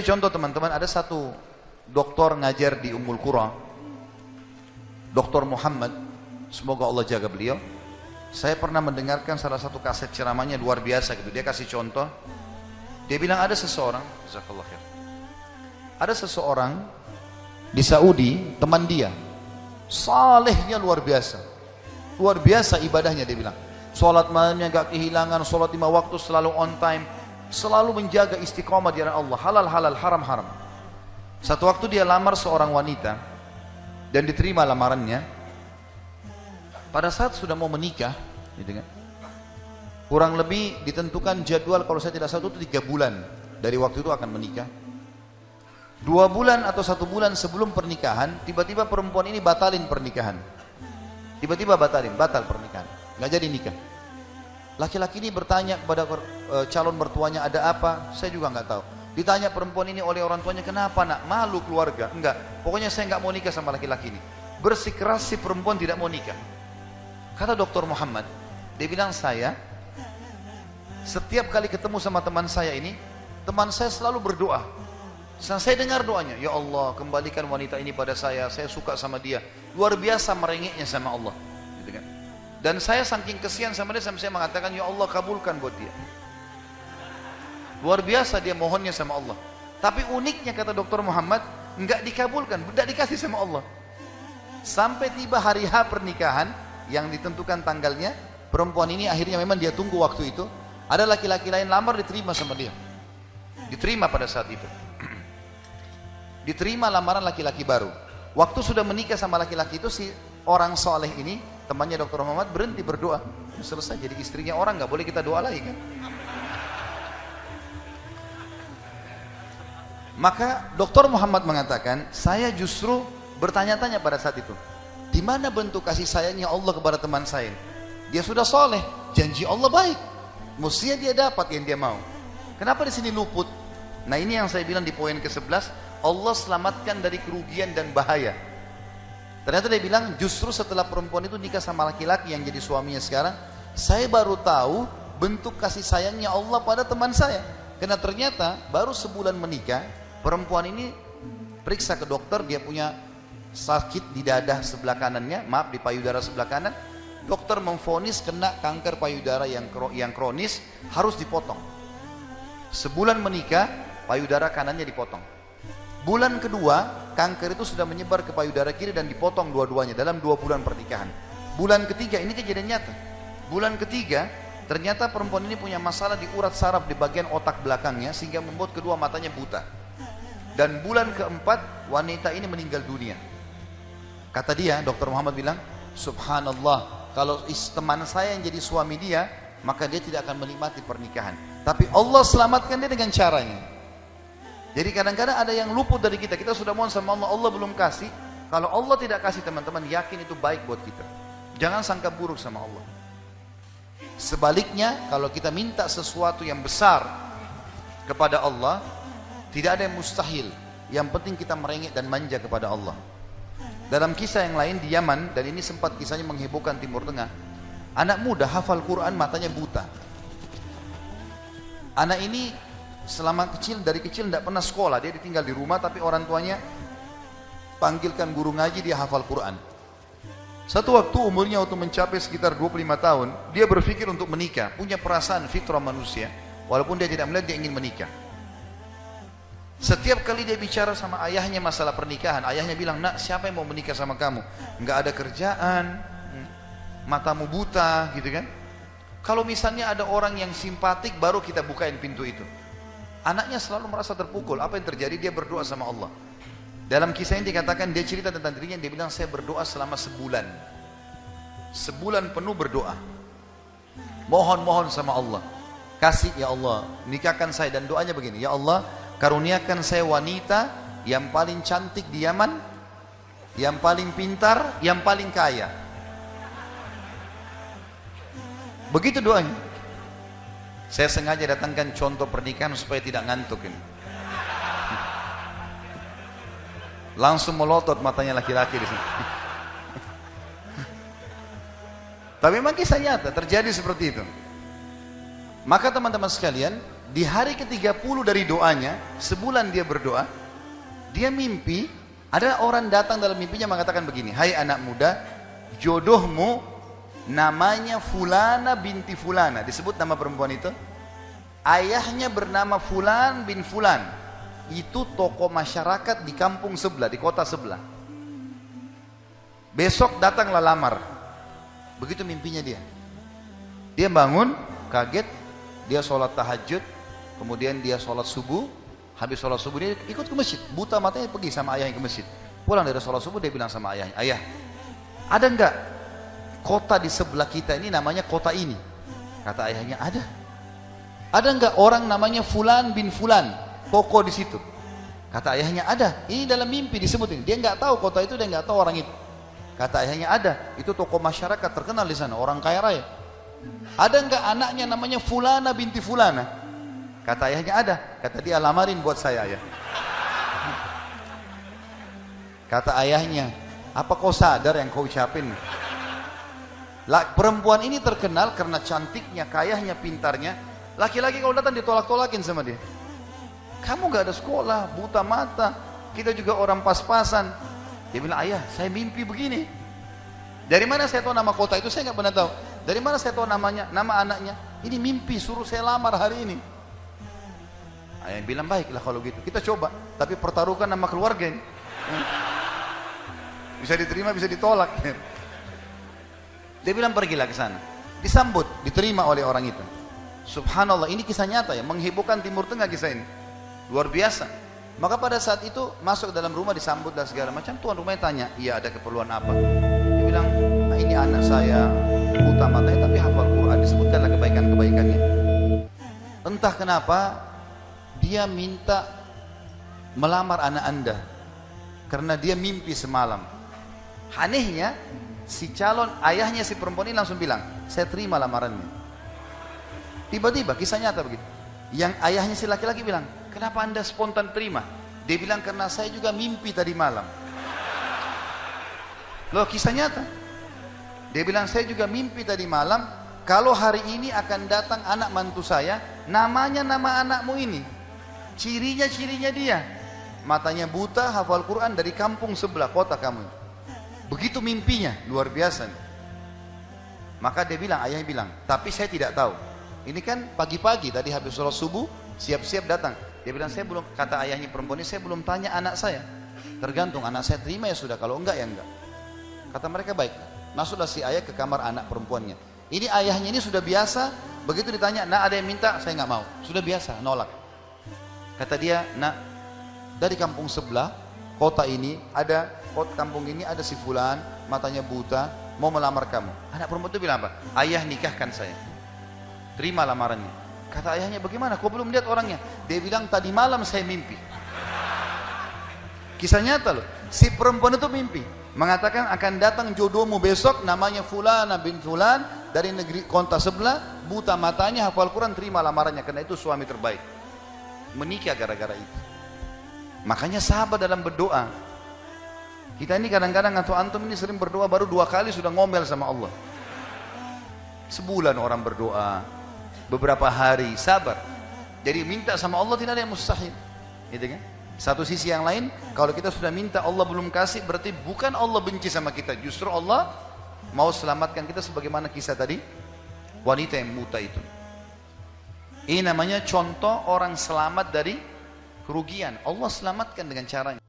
contoh teman-teman, ada satu doktor ngajar di Ummul Qura, Dr. Muhammad, semoga Allah jaga beliau. Saya pernah mendengarkan salah satu kaset ceramahnya luar biasa gitu. Dia kasih contoh, dia bilang ada seseorang, jazakallah khair, ada seseorang di Saudi, teman dia, salehnya luar biasa ibadahnya. Dia bilang sholat malamnya gak kehilangan, sholat 5 waktu selalu on time, selalu menjaga istiqomah di jalan Allah, halal, haram. Satu waktu dia lamar seorang wanita dan diterima lamarannya. Pada saat sudah mau menikah, gitu kan, kurang lebih ditentukan jadwal, kalau saya tidak salah itu 3 bulan dari waktu itu akan menikah. 2 bulan atau 1 bulan sebelum pernikahan, tiba-tiba perempuan ini batalin pernikahan. Batal pernikahan, nggak jadi nikah. Laki-laki ini bertanya kepada calon mertuanya, ada apa? Saya juga nggak tahu. Ditanya perempuan ini oleh orang tuanya, kenapa nak? Malu keluarga? Enggak, pokoknya saya nggak mau nikah sama laki-laki ini. Bersikeras si perempuan tidak mau nikah. Kata Dr. Muhammad, dia bilang, saya setiap kali ketemu sama teman saya ini, teman saya selalu berdoa. Saya dengar doanya, ya Allah kembalikan wanita ini pada saya suka sama dia. Luar biasa merengeknya sama Allah, gitu kan. Dan saya saking kesian sama dia, sampai saya mengatakan, ya Allah kabulkan buat dia. Luar biasa dia mohonnya sama Allah. Tapi uniknya kata Dr. Muhammad, enggak dikabulkan, enggak dikasih sama Allah. Sampai tiba hari H pernikahan yang ditentukan tanggalnya, perempuan ini akhirnya memang dia tunggu waktu itu, ada laki-laki lain lamar, diterima sama dia. Diterima pada saat itu. Diterima lamaran laki-laki baru. Waktu sudah menikah sama laki-laki itu, si orang soleh ini, temannya Dr. Muhammad, berhenti berdoa. Selesai, jadi istrinya orang, nggak boleh kita doa lagi kan. Maka Dr. Muhammad mengatakan, saya justru bertanya-tanya pada saat itu, di mana bentuk kasih sayangnya Allah kepada teman saya? Dia sudah soleh, janji Allah baik, mestinya dia dapat yang dia mau. Kenapa di sini luput? Nah ini yang saya bilang di poin ke-11, Allah selamatkan dari kerugian dan bahaya. Ternyata dia bilang, justru setelah perempuan itu nikah sama laki-laki yang jadi suaminya sekarang, saya baru tahu bentuk kasih sayangnya Allah pada teman saya. Karena ternyata baru sebulan menikah, perempuan ini periksa ke dokter, dia punya sakit di dada sebelah kanannya, maaf di payudara sebelah kanan. Dokter memvonis kena kanker payudara yang kronis, harus dipotong. Sebulan menikah, payudara kanannya dipotong. Bulan kedua, kanker itu sudah menyebar ke payudara kiri dan dipotong dua-duanya dalam 2 bulan pernikahan. Bulan ketiga, ini kejadian nyata. Bulan ketiga, ternyata perempuan ini punya masalah di urat saraf di bagian otak belakangnya, sehingga membuat kedua matanya buta. Dan bulan keempat, wanita ini meninggal dunia. Kata dia, Dr. Muhammad bilang, subhanallah, kalau teman saya yang jadi suami dia, maka dia tidak akan menikmati pernikahan. Tapi Allah selamatkan dia dengan caranya. Jadi kadang-kadang ada yang luput dari kita. Kita sudah mohon sama Allah, Allah belum kasih. Kalau Allah tidak kasih, teman-teman, yakin itu baik buat kita. Jangan sangka buruk sama Allah. Sebaliknya, kalau kita minta sesuatu yang besar kepada Allah, tidak ada yang mustahil. Yang penting kita merengek dan manja kepada Allah. Dalam kisah yang lain di Yaman, dan ini sempat kisahnya menghebohkan Timur Tengah, anak muda hafal Quran, matanya buta. Anak ini dari kecil tidak pernah sekolah, dia ditinggal di rumah, tapi orang tuanya panggilkan guru ngaji, dia hafal Quran. Satu waktu umurnya waktu mencapai sekitar 25 tahun, dia berpikir untuk menikah, punya perasaan fitrah manusia, walaupun dia tidak melihat, dia ingin menikah. Setiap kali dia bicara sama ayahnya masalah pernikahan, ayahnya bilang, nak siapa yang mau menikah sama kamu? Nggak ada kerjaan, matamu buta, gitu kan. Kalau misalnya ada orang yang simpatik, baru kita bukain pintu itu. Anaknya selalu merasa terpukul. Apa yang terjadi? Dia berdoa sama Allah. Dalam kisah ini dikatakan, dia cerita tentang dirinya, dia bilang, saya berdoa selama sebulan. Sebulan penuh berdoa. Mohon sama Allah. Kasih ya Allah, nikahkan saya. Dan doanya begini, ya Allah, karuniakan saya wanita yang paling cantik di Yaman, yang paling pintar, yang paling kaya. Begitu doanya. Saya sengaja datangkan contoh pernikahan supaya tidak ngantuk ini. Langsung melotot matanya laki-laki di sini. Tapi memang kisah nyata terjadi seperti itu. Maka teman-teman sekalian, Di hari ke-30 dari doanya, sebulan dia berdoa, dia mimpi, ada orang datang dalam mimpinya mengatakan begini, hai anak muda, jodohmu namanya Fulana binti Fulana. Disebut nama perempuan itu. Ayahnya bernama Fulan bin Fulan. Itu tokoh masyarakat di kampung sebelah, di kota sebelah. Besok datanglah lamar. Begitu mimpinya dia. Dia bangun, kaget, dia sholat tahajud, kemudian dia sholat subuh. Habis sholat subuh dia ikut ke masjid. Buta matanya pergi sama ayahnya ke masjid. Pulang dari sholat subuh dia bilang sama ayahnya, ayah, ada enggak kota di sebelah kita ini namanya kota ini? Kata ayahnya, ada. Ada enggak orang namanya Fulan bin Fulan, tokoh di situ? Kata ayahnya, ada. Ini dalam mimpi disebutin. Dia enggak tahu kota itu, dia enggak tahu orang itu. Kata ayahnya, ada. Itu tokoh masyarakat terkenal di sana, orang kaya raya. Ada enggak anaknya namanya Fulana binti Fulana? Kata ayahnya, ada. Kata dia, lamarin buat saya, ayah. Kata ayahnya, apa kau sadar yang kau ucapin? Perempuan ini terkenal karena cantiknya, kayahnya, pintarnya. Laki-laki kalau datang ditolak-tolakin sama dia. Kamu gak ada sekolah, buta mata, kita juga orang pas-pasan. Dia bilang, ayah, saya mimpi begini. Dari mana saya tahu nama kota itu? Saya gak pernah tahu. Dari mana saya tahu namanya, nama anaknya? Ini mimpi, suruh saya lamar hari ini. Ayah bilang, baiklah kalau gitu, kita coba. Tapi pertaruhkan nama keluarga ini. Bisa diterima, bisa ditolak. Dia bilang, pergilah ke sana. Disambut, diterima oleh orang itu. Subhanallah, ini kisah nyata ya, menghebohkan Timur Tengah kisah ini. Luar biasa. Maka pada saat itu masuk dalam rumah, disambut dan segala macam. Tuan rumahnya tanya, iya ada keperluan apa? Dia bilang, nah, ini anak saya buta matanya tapi hafal Quran, disebutkanlah kebaikan-kebaikannya. Entah kenapa dia minta melamar anak anda karena dia mimpi semalam. Anehnya si calon ayahnya si perempuan ini langsung bilang, saya terima lamarannya. Tiba-tiba kisah nyata begitu. Yang ayahnya si laki-laki bilang, kenapa anda spontan terima? Dia bilang, karena saya juga mimpi tadi malam. Loh, kisah nyata. Dia bilang, saya juga mimpi tadi malam, kalau hari ini akan datang anak mantu saya, namanya nama anakmu ini. Cirinya dia. Matanya buta, hafal Quran, dari kampung sebelah kota kamu. Begitu mimpinya, luar biasa. Maka dia bilang, ayahnya bilang, tapi saya tidak tahu. Ini kan pagi-pagi tadi habis sholat subuh, siap-siap datang. Dia bilang, saya belum, kata ayahnya perempuan ini, saya belum tanya anak saya. Tergantung, anak saya terima ya sudah, kalau enggak ya enggak. Kata mereka, baik. Masuklah si ayah ke kamar anak perempuannya. Ini ayahnya ini sudah biasa, begitu ditanya, nak ada yang minta, saya nggak mau. Sudah biasa, nolak. Kata dia, nak, dari kampung sebelah, kota ini, kampung ini ada si Fulan, matanya buta, mau melamar kamu. Anak perempuan itu bilang apa? Ayah nikahkan saya. Terima lamarannya. Kata ayahnya, bagaimana? Kau belum lihat orangnya? Dia bilang, tadi malam saya mimpi. Kisah nyata loh. Si perempuan itu mimpi. Mengatakan akan datang jodohmu besok, namanya Fulana bin Fulan, dari negeri kota sebelah, buta matanya, hafal Quran, terima lamarannya. Karena itu suami terbaik. Menikah gara-gara itu. Makanya sahabat dalam berdoa. Kita ini kadang-kadang atau antum ini sering berdoa, baru 2 kali sudah ngomel sama Allah. Sebulan orang berdoa, beberapa hari, sabar. Jadi minta sama Allah tidak ada yang mustahil, gitu kan? Satu sisi yang lain, kalau kita sudah minta Allah belum kasih, berarti bukan Allah benci sama kita, justru Allah mau selamatkan kita, sebagaimana kisah tadi wanita yang buta itu. Ini namanya contoh orang selamat dari kerugian. Allah selamatkan dengan caranya.